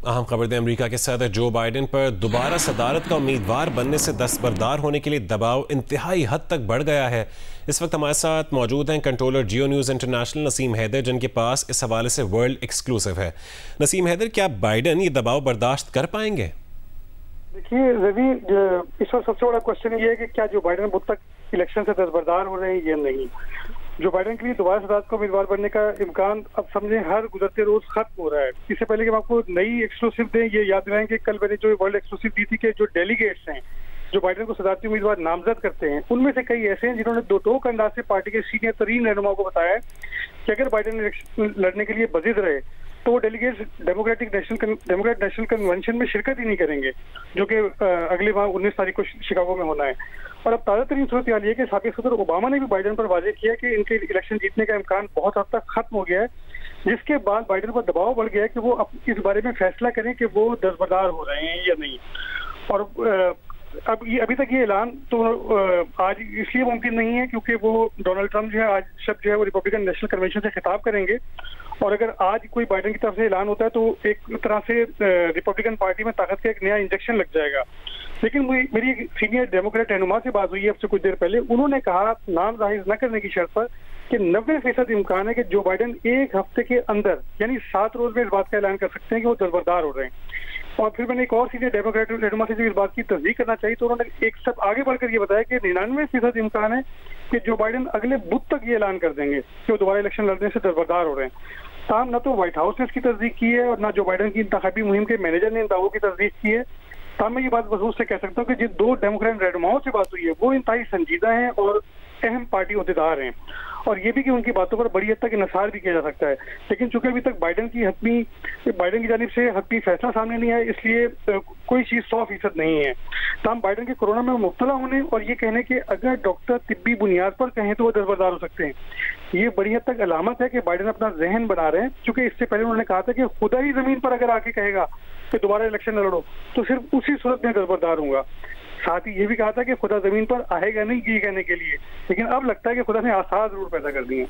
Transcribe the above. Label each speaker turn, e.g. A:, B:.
A: अहम खबर दें, अमेरिका के सदर जो बाइडेन पर दोबारा सदारत का उम्मीदवार बनने से दस्तबरदार होने के लिए दबाव इंतहाई हद तक बढ़ गया है। इस वक्त हमारे साथ मौजूद हैं कंट्रोलर जियो न्यूज़ इंटरनेशनल नसीम हैदर, जिनके पास इस हवाले से वर्ल्ड एक्सक्लूसिव है। नसीम हैदर, क्या बाइडेन ये दबाव बर्दाश्त कर पाएंगे?
B: देखिए रवि, इस वक्त सबसे बड़ा क्वेश्चन ये है कि क्या जो बाइडेन बुध तक इलेक्शन से दस्तबरदार हो रहे हैं या नहीं। जो बाइडेन के लिए दोबारा सदारत को उम्मीदवार बनने का इम्कान अब समझे हर गुजरते रोज खत्म हो रहा है। इससे पहले कि हम आपको नई एक्सक्लूसिव दें, ये याद दिलाएं कि कल मैंने जो वर्ल्ड एक्सक्लूसिव दी थी कि जो डेलीगेट्स हैं जो बाइडेन को सदारती उम्मीदवार नामजद करते हैं, उनमें से कई ऐसे हैं जिन्होंने दो टोक अंदाज से पार्टी के सीनियर तरीन रहनुमाओं को बताया कि अगर बाइडेन इलेक्शन लड़ने के लिए बजिद रहे तो वो डेलीगेट्स डेमोक्रेट नेशनल कन्वेंशन में शिरकत ही नहीं करेंगे, जो कि अगले माह 19 तारीख को शिकागो में होना है। और अब ताज़ा तरीन सूरत हाल ये कि साबिक सदर ओबामा ने भी बाइडेन पर वाजे किया कि इनके इलेक्शन जीतने का इम्कान बहुत हद तक खत्म हो गया है, जिसके बाद बाइडेन पर दबाव बढ़ गया है कि वो इस बारे में फैसला करें कि वो दस्तबरदार हो रहे हैं या नहीं। और अब ये अभी तक ये ऐलान तो आज इसलिए मुमकिन नहीं है क्योंकि वो डोनाल्ड ट्रंप जो है आज शब जो है वो रिपब्लिकन नेशनल कन्वेंशन से खिताब करेंगे, और अगर आज कोई बाइडेन की तरफ से ऐलान होता है तो एक तरह से रिपब्लिकन पार्टी में ताकत का एक नया इंजेक्शन लग जाएगा। लेकिन मेरी एक सीनियर डेमोक्रेट रहनुमा से बात हुई है अब से कुछ देर पहले, उन्होंने कहा नाम जाहिर न करने की शर्त पर कि 90% इम्कान है कि जो बाइडेन एक हफ्ते के अंदर यानी 7 रोज में इस बात का ऐलान कर सकते हैं कि वो दस्तबरदार हो रहे हैं। और फिर मैंने एक और सीनियर डेमोक्रेट रहनुमा से जो इस बात की तस्दीक करना चाहिए तो उन्होंने एक स्टेप आगे बढ़कर ये बताया कि 99% इम्कान है कि जो बाइडेन अगले बुध तक ये ऐलान कर देंगे कि वो दोबारा इलेक्शन लड़ने से दस्तबरदार हो रहे हैं। ताहम न तो व्हाइट हाउस ने इसकी तस्दीक की है और न जो बाइडेन की इंतखाबी मुहिम के मैनेजर ने इन दावों की तस्दीक की है। ताहम मैं ये बात वजूद से कह सकता हूँ कि जिन 2 डेमोक्रेट रहनुमाओं से बात हुई है वो इंतहाई संजीदा हैं और अहम पार्टी अहदेदार हैं, और ये भी कि उनकी बातों पर बड़ी हद तक इन्हिसार भी किया जा सकता है। लेकिन चूंकि अभी तक बाइडेन की जानिब से हतमी फैसला सामने नहीं आया, इसलिए कोई चीज 100% नहीं है। तमाम बाइडेन के कोरोना में मुब्तला होने और ये कहने के अगर डॉक्टर तिब्बी बुनियाद पर कहें तो वो दस्तबरदार हो सकते हैं, ये बड़ी हद तक अलामत है कि बाइडेन अपना जहन बना रहे हैं। क्योंकि इससे पहले उन्होंने कहा था कि खुदा ही जमीन पर अगर आके कहेगा कि दोबारा इलेक्शन न लड़ो तो सिर्फ उसी सूरत में दस्तबरदार होगा। साथ ही ये भी कहा था कि खुदा जमीन पर आएगा नहीं ये कहने के लिए, लेकिन अब लगता है कि खुदा ने आसार जरूर पैदा कर दिए।